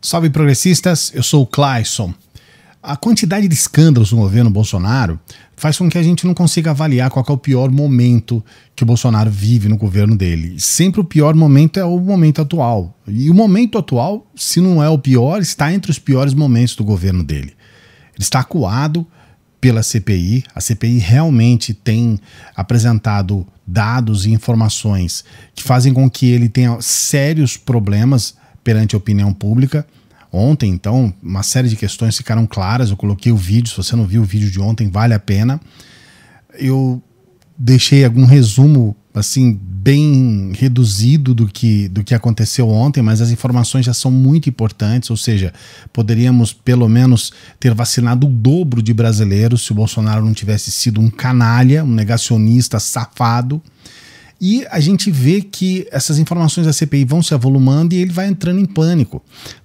Salve progressistas, eu sou o Clayson. A quantidade de escândalos no governo Bolsonaro faz com que a gente não consiga avaliar qual é o pior momento que o Bolsonaro vive no governo dele. Sempre o pior momento é o momento atual. E o momento atual, se não é o pior, está entre os piores momentos do governo dele. Ele está acuado pela CPI. A CPI realmente tem apresentado dados e informações que fazem com que ele tenha sérios problemas perante a opinião pública. Ontem, então, uma série de questões ficaram claras. Eu coloquei o vídeo, se você não viu o vídeo de ontem, vale a pena. Eu deixei algum resumo, assim, bem reduzido do que aconteceu ontem, mas as informações já são muito importantes, ou seja, poderíamos pelo menos ter vacinado o dobro de brasileiros se o Bolsonaro não tivesse sido um canalha, um negacionista safado. E a gente vê que essas informações da CPI vão se avolumando e ele vai entrando em pânico.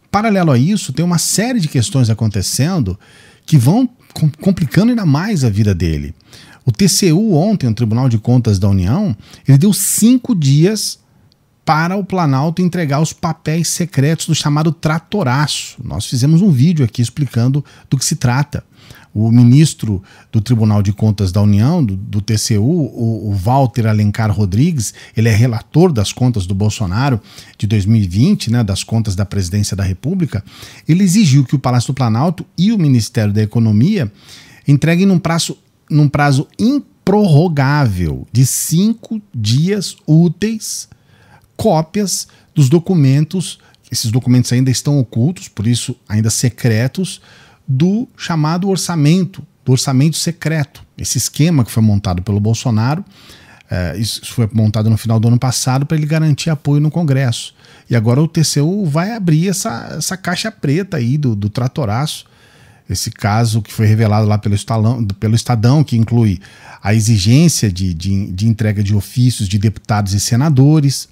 Paralelo a isso, tem uma série de questões acontecendo que vão complicando ainda mais a vida dele. O TCU ontem, o Tribunal de Contas da União, ele deu 5 dias para o Planalto entregar os papéis secretos do chamado tratoraço. Nós fizemos um vídeo aqui explicando do que se trata. O ministro do Tribunal de Contas da União, do TCU, o Walter Alencar Rodrigues, ele é relator das contas do Bolsonaro de 2020, né, das contas da Presidência da República. Ele exigiu que o Palácio do Planalto e o Ministério da Economia entreguem num prazo improrrogável de 5 dias úteis cópias dos documentos. Esses documentos ainda estão ocultos, por isso ainda secretos, do chamado orçamento, do orçamento secreto. Esse esquema que foi montado pelo Bolsonaro, isso foi montado no final do ano passado para ele garantir apoio no Congresso. E agora o TCU vai abrir essa caixa preta aí do tratoraço. Esse caso que foi revelado lá pelo Estadão, que inclui a exigência de entrega de ofícios de deputados e senadores.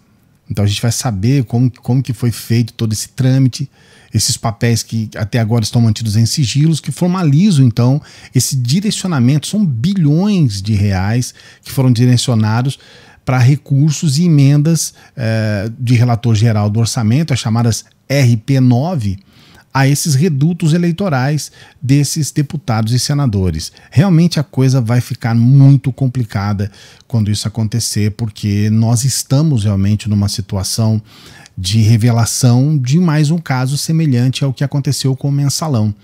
Então a gente vai saber como que foi feito todo esse trâmite, esses papéis que até agora estão mantidos em sigilos, que formalizam então esse direcionamento. São bilhões de reais que foram direcionados para recursos e emendas de relator geral do orçamento, as chamadas RP9, a esses redutos eleitorais desses deputados e senadores. Realmente a coisa vai ficar muito complicada quando isso acontecer, porque nós estamos realmente numa situação de revelação de mais um caso semelhante ao que aconteceu com o Mensalão.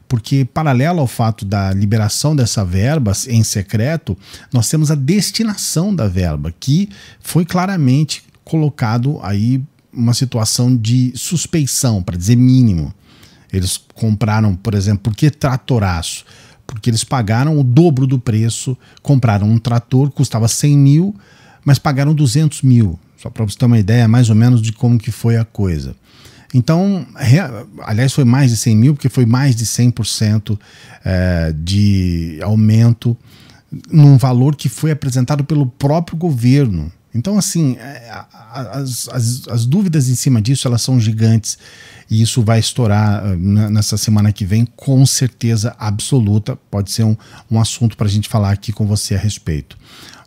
Porque, paralelo ao fato da liberação dessa verba em secreto, nós temos a destinação da verba, que foi claramente colocado aí uma situação de suspeição, para dizer mínimo. Eles compraram, por exemplo, por que tratoraço? Porque eles pagaram o dobro do preço, compraram um trator que custava 100 mil, mas pagaram 200 mil. Só para você ter uma ideia mais ou menos de como que foi a coisa. Então, aliás, foi mais de 100 mil, porque foi mais de 100% de aumento num valor que foi apresentado pelo próprio governo. Então, assim, as dúvidas em cima disso, elas são gigantes, e isso vai estourar nessa semana que vem, com certeza absoluta. Pode ser um assunto para a gente falar aqui com você a respeito.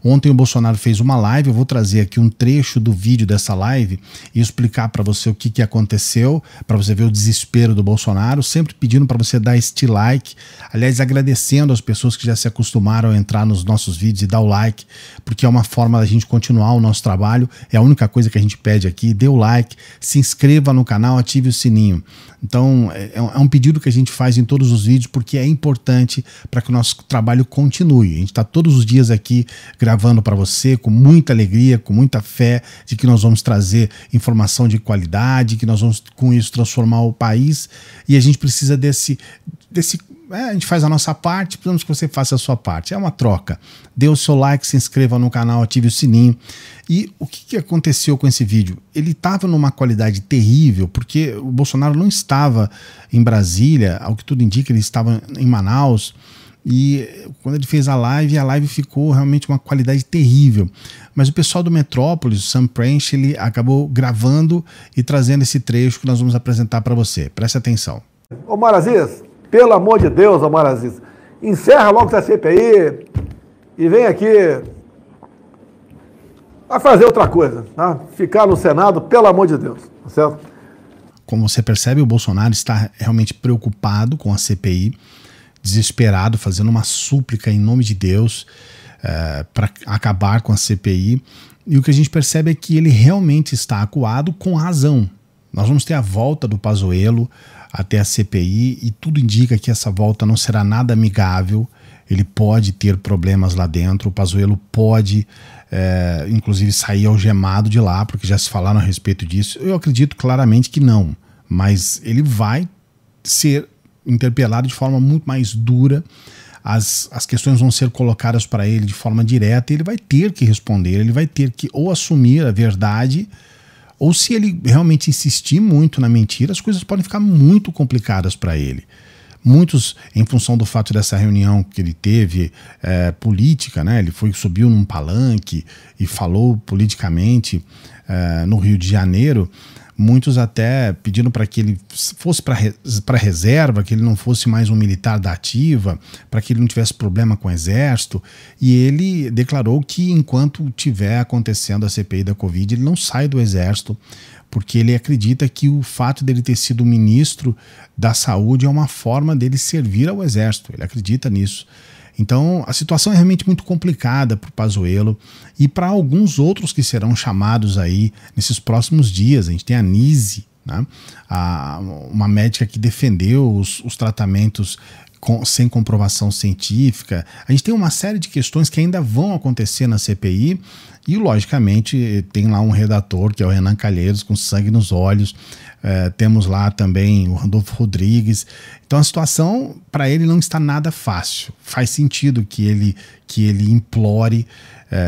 Ontem o Bolsonaro fez uma live, eu vou trazer aqui um trecho do vídeo dessa live e explicar para você o que aconteceu, para você ver o desespero do Bolsonaro, sempre pedindo para você dar este like, aliás, agradecendo as pessoas que já se acostumaram a entrar nos nossos vídeos e dar o like, porque é uma forma da gente continuar o nosso trabalho, é a única coisa que a gente pede aqui. Dê o like, se inscreva no canal, ative o sininho. Então é um pedido que a gente faz em todos os vídeos, porque é importante para que o nosso trabalho continue. A gente está todos os dias aqui gravando para você com muita alegria, com muita fé de que nós vamos trazer informação de qualidade, que nós vamos com isso transformar o país, e a gente precisa a gente faz a nossa parte, precisamos que você faça a sua parte. É uma troca. Dê o seu like, se inscreva no canal, ative o sininho. E o que aconteceu com esse vídeo? Ele estava numa qualidade terrível, porque o Bolsonaro não estava em Brasília, ao que tudo indica, ele estava em Manaus. E quando ele fez a live ficou realmente uma qualidade terrível. Mas o pessoal do Metrópolis, o Sam Prench, ele acabou gravando e trazendo esse trecho que nós vamos apresentar para você. Preste atenção. Omar Aziz, pelo amor de Deus, Omar Aziz, encerra logo essa CPI e vem aqui a fazer outra coisa, tá? Ficar no Senado, pelo amor de Deus, tá certo? como você percebe, o Bolsonaro está realmente preocupado com a CPI, desesperado, fazendo uma súplica em nome de Deus para acabar com a CPI. E o que a gente percebe é que ele realmente está acuado com razão. Nós vamos ter a volta do Pazuello até a CPI e tudo indica que essa volta não será nada amigável. Ele pode ter problemas lá dentro, o Pazuello pode, inclusive, sair algemado de lá, porque já se falaram a respeito disso. Eu acredito claramente que não, mas ele vai ser interpelado de forma muito mais dura, as questões vão ser colocadas para ele de forma direta e ele vai ter que responder, ele vai ter que ou assumir a verdade, ou se ele realmente insistir muito na mentira, as coisas podem ficar muito complicadas para ele. Muitos, em função do fato dessa reunião que ele teve política, né? Ele subiu num palanque e falou politicamente no Rio de Janeiro. Muitos até pediram para que ele fosse para reserva, que ele não fosse mais um militar da ativa, para que ele não tivesse problema com o exército. E ele declarou que enquanto tiver acontecendo a CPI da Covid, ele não sai do exército, porque ele acredita que o fato dele ter sido ministro da saúde é uma forma dele servir ao exército. Ele acredita nisso. Então a situação é realmente muito complicada para o Pazuello e para alguns outros que serão chamados aí nesses próximos dias. A gente tem a Nise, né? Uma médica que defendeu os tratamentos sem comprovação científica. A gente tem uma série de questões que ainda vão acontecer na CPI e, logicamente, tem lá um redator, que é o Renan Calheiros, com sangue nos olhos. Temos lá também o Randolfo Rodrigues. Então a situação para ele não está nada fácil. Faz sentido que ele implore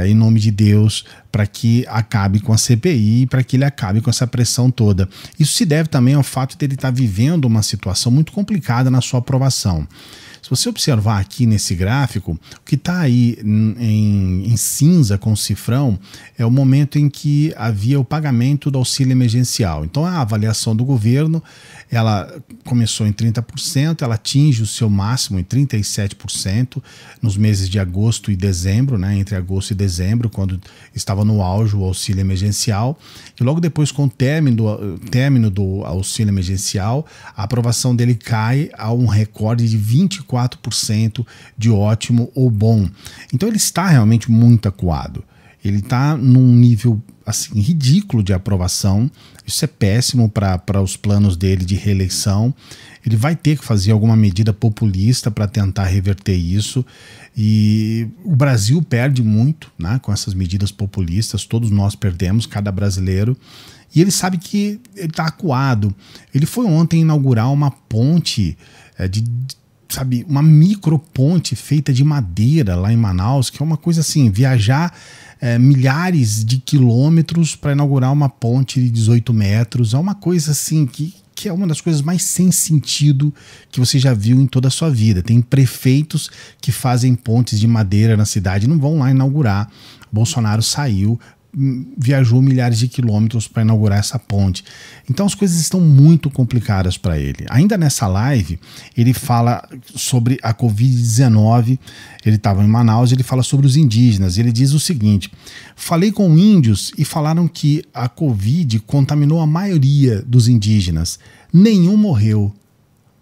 em nome de Deus para que acabe com a CPI, para que ele acabe com essa pressão toda. Isso se deve também ao fato de ele estar vivendo uma situação muito complicada na sua aprovação. Se você observar aqui nesse gráfico, o que está aí em cinza com o cifrão é o momento em que havia o pagamento do auxílio emergencial. Então a avaliação do governo, ela começou em 30%, ela atinge o seu máximo em 37% nos meses de agosto e dezembro, né, entre agosto e dezembro, quando estava no auge o auxílio emergencial. E logo depois, com o término do auxílio emergencial, a aprovação dele cai a um recorde de 24% de ótimo ou bom. Então ele está realmente muito acuado. Ele está num nível assim ridículo de aprovação. Isso é péssimo para os planos dele de reeleição. Ele vai ter que fazer alguma medida populista para tentar reverter isso. E o Brasil perde muito, né, com essas medidas populistas. Todos nós perdemos, cada brasileiro. E ele sabe que ele está acuado. Ele foi ontem inaugurar uma ponte uma microponte feita de madeira lá em Manaus, que é uma coisa assim, viajar milhares de quilômetros para inaugurar uma ponte de 18 metros, é uma coisa assim que é uma das coisas mais sem sentido que você já viu em toda a sua vida. Tem prefeitos que fazem pontes de madeira na cidade e não vão lá inaugurar. Bolsonaro saiu, viajou milhares de quilômetros para inaugurar essa ponte. Então as coisas estão muito complicadas para ele. Ainda nessa live, ele fala sobre a Covid-19, ele estava em Manaus, ele fala sobre os indígenas, ele diz o seguinte: falei com índios e falaram que a Covid contaminou a maioria dos indígenas, nenhum morreu.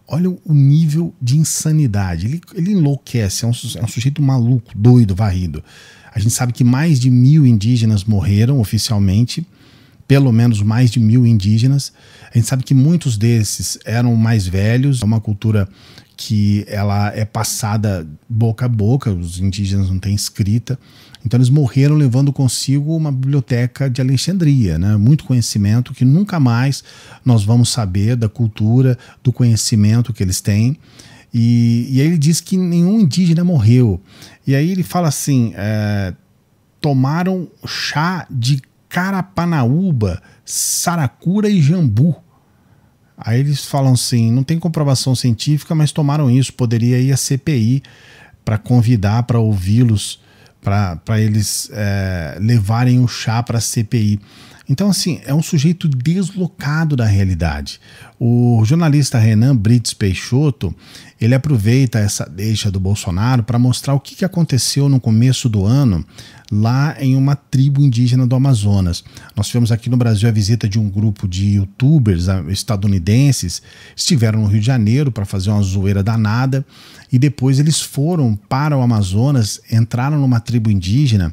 Olha o nível de insanidade, ele enlouquece, é um sujeito maluco, doido, varrido. A gente sabe que mais de 1.000 indígenas morreram oficialmente, pelo menos mais de 1.000 indígenas. A gente sabe que muitos desses eram mais velhos, é uma cultura que ela é passada boca a boca, os indígenas não têm escrita, então eles morreram levando consigo uma biblioteca de Alexandria, né? Muito conhecimento que nunca mais nós vamos saber da cultura, do conhecimento que eles têm. E aí ele diz que nenhum indígena morreu. E aí ele fala assim, tomaram chá de carapanaúba, saracura e jambu. Aí eles falam assim, não tem comprovação científica, mas tomaram isso, poderia ir à CPI para convidar, para ouvi-los, para eles levarem o chá para a CPI. Então, assim, é um sujeito deslocado da realidade. O jornalista Renan Brites Peixoto, ele aproveita essa deixa do Bolsonaro para mostrar o que aconteceu no começo do ano lá em uma tribo indígena do Amazonas. Nós tivemos aqui no Brasil a visita de um grupo de youtubers estadunidenses, estiveram no Rio de Janeiro para fazer uma zoeira danada e depois eles foram para o Amazonas, entraram numa tribo indígena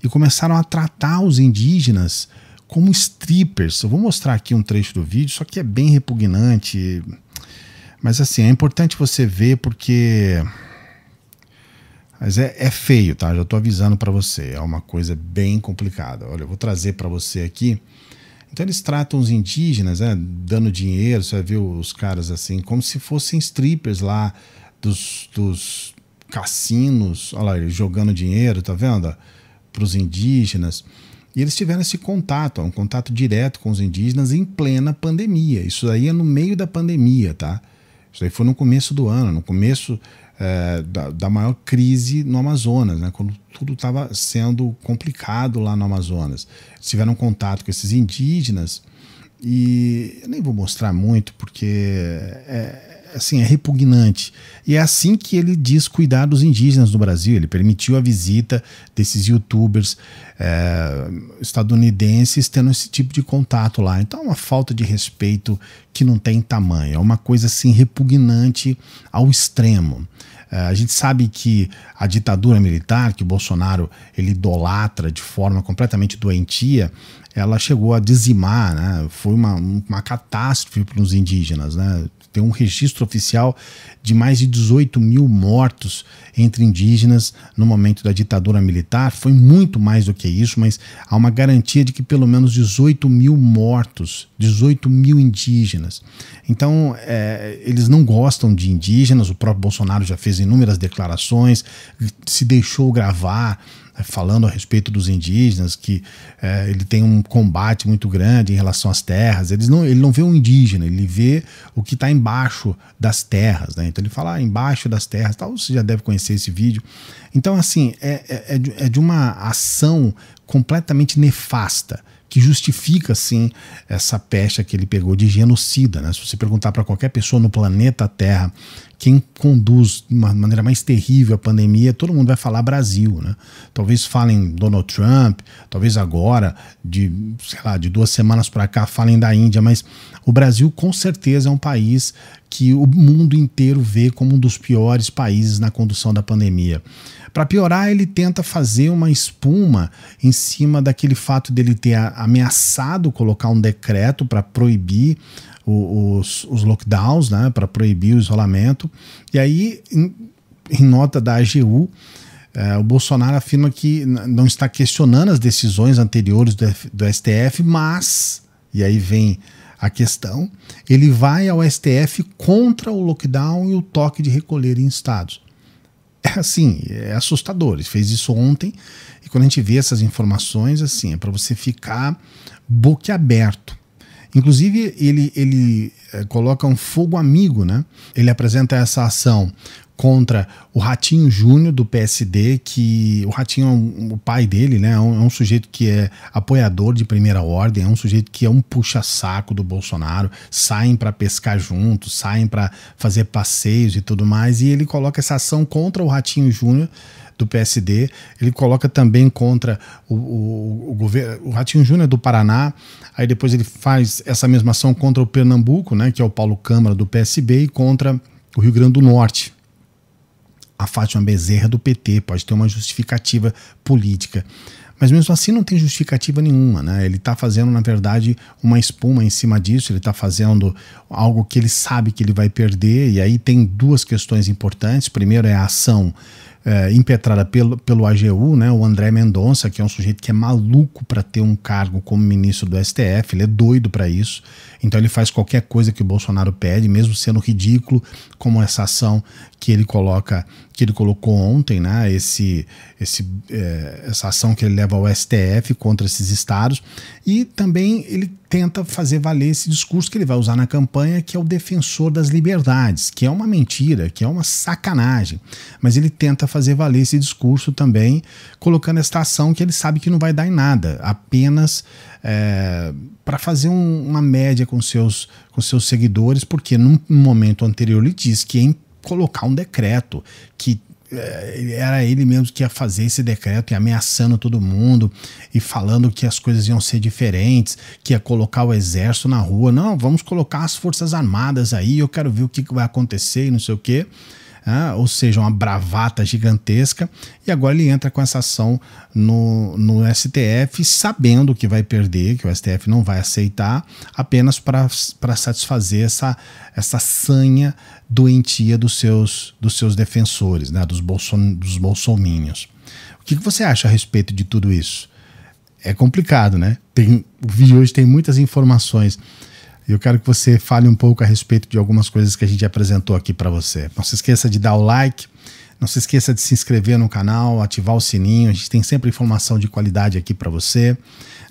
e começaram a tratar os indígenas como strippers. Eu vou mostrar aqui um trecho do vídeo, só que é bem repugnante, mas assim, é importante você ver porque... Mas é feio, tá? Já tô avisando para você, é uma coisa bem complicada. Olha, eu vou trazer para você aqui. Então eles tratam os indígenas, né, dando dinheiro, você vai ver os caras assim, como se fossem strippers lá dos cassinos, olha lá, eles jogando dinheiro, tá vendo? Para os indígenas. E eles tiveram esse contato, um contato direto com os indígenas em plena pandemia. Isso aí é no meio da pandemia, tá? Isso aí foi no começo do ano, no começo da maior crise no Amazonas, né? Quando tudo estava sendo complicado lá no Amazonas. Eles tiveram contato com esses indígenas e eu nem vou mostrar muito porque assim, é repugnante. E é assim que ele diz cuidar dos indígenas no Brasil. Ele permitiu a visita desses youtubers estadunidenses tendo esse tipo de contato lá. Então é uma falta de respeito que não tem tamanho. É uma coisa assim repugnante ao extremo. A gente sabe que a ditadura militar, que o Bolsonaro ele idolatra de forma completamente doentia, ela chegou a dizimar, né? Foi uma catástrofe para os indígenas, né? Tem um registro oficial de mais de 18 mil mortos entre indígenas no momento da ditadura militar. Foi muito mais do que isso, mas há uma garantia de que pelo menos 18 mil mortos, 18 mil indígenas. Então, eles não gostam de indígenas, o próprio Bolsonaro já fez inúmeras declarações, se deixou gravar, falando a respeito dos indígenas, que ele tem um combate muito grande em relação às terras. Ele não vê um indígena, ele vê o que está embaixo das terras, né? Então ele fala embaixo das terras, tal. Você já deve conhecer esse vídeo. Então, assim, é de uma ação completamente nefasta, que justifica, sim, essa pecha que ele pegou de genocida, né? Se você perguntar para qualquer pessoa no planeta Terra quem conduz de uma maneira mais terrível a pandemia, todo mundo vai falar Brasil, né? Talvez falem Donald Trump, talvez agora, sei lá, de 2 semanas para cá, falem da Índia, mas o Brasil com certeza é um país que o mundo inteiro vê como um dos piores países na condução da pandemia. Para piorar, ele tenta fazer uma espuma em cima daquele fato dele ter ameaçado colocar um decreto para proibir os lockdowns, né, para proibir o isolamento. E aí, em nota da AGU, o Bolsonaro afirma que não está questionando as decisões anteriores do STF, mas, e aí vem a questão, ele vai ao STF contra o lockdown e o toque de recolher em estados. É assim, é assustador. Ele fez isso ontem e quando a gente vê essas informações, assim, é para você ficar boquiaberto. Inclusive, ele coloca um fogo amigo, né? Ele apresenta essa ação contra o Ratinho Júnior do PSD, que o Ratinho, o pai dele, né, é um sujeito que é apoiador de primeira ordem, é um sujeito que é um puxa-saco do Bolsonaro, saem para pescar juntos, saem para fazer passeios e tudo mais, e ele coloca essa ação contra o Ratinho Júnior do PSD, ele coloca também contra o governo, o Ratinho Júnior do Paraná, aí depois ele faz essa mesma ação contra o Pernambuco, né, que é o Paulo Câmara do PSB, e contra o Rio Grande do Norte. A Fátima Bezerra do PT, pode ter uma justificativa política. Mas mesmo assim não tem justificativa nenhuma, né? Ele está fazendo, na verdade, uma espuma em cima disso, ele está fazendo algo que ele sabe que ele vai perder, e aí tem 2 questões importantes. Primeiro é a ação impetrada pelo AGU, né? O André Mendonça, que é um sujeito que é maluco para ter um cargo como ministro do STF, ele é doido para isso, então ele faz qualquer coisa que o Bolsonaro pede, mesmo sendo ridículo, como essa ação que ele colocou ontem, né? Essa ação que ele leva ao STF contra esses estados, e também ele tenta fazer valer esse discurso que ele vai usar na campanha, que é o defensor das liberdades, que é uma mentira, que é uma sacanagem. Mas ele tenta fazer valer esse discurso também, colocando esta ação que ele sabe que não vai dar em nada, apenas para fazer uma média com seus seguidores, porque num momento anterior ele disse que ia colocar um decreto, que era ele mesmo que ia fazer esse decreto e ameaçando todo mundo e falando que as coisas iam ser diferentes, que ia colocar o exército na rua. Não, vamos colocar as forças armadas aí, eu quero ver o que vai acontecer e não sei o quê. Ou seja, uma bravata gigantesca, e agora ele entra com essa ação no STF, sabendo que vai perder, que o STF não vai aceitar, apenas para satisfazer essa sanha doentia dos seus defensores, né, dos bolsominions. O que você acha a respeito de tudo isso? É complicado, né? O vídeo hoje tem muitas informações. Eu quero que você fale um pouco a respeito de algumas coisas que a gente apresentou aqui para você. Não se esqueça de dar o like, não se esqueça de se inscrever no canal, ativar o sininho, a gente tem sempre informação de qualidade aqui para você.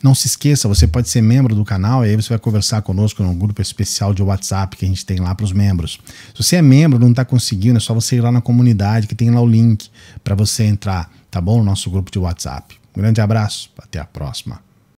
Não se esqueça, você pode ser membro do canal e aí você vai conversar conosco num grupo especial de WhatsApp que a gente tem lá para os membros. Se você é membro e não está conseguindo, é só você ir lá na comunidade que tem lá o link para você entrar, tá bom? No nosso grupo de WhatsApp. Um grande abraço, até a próxima.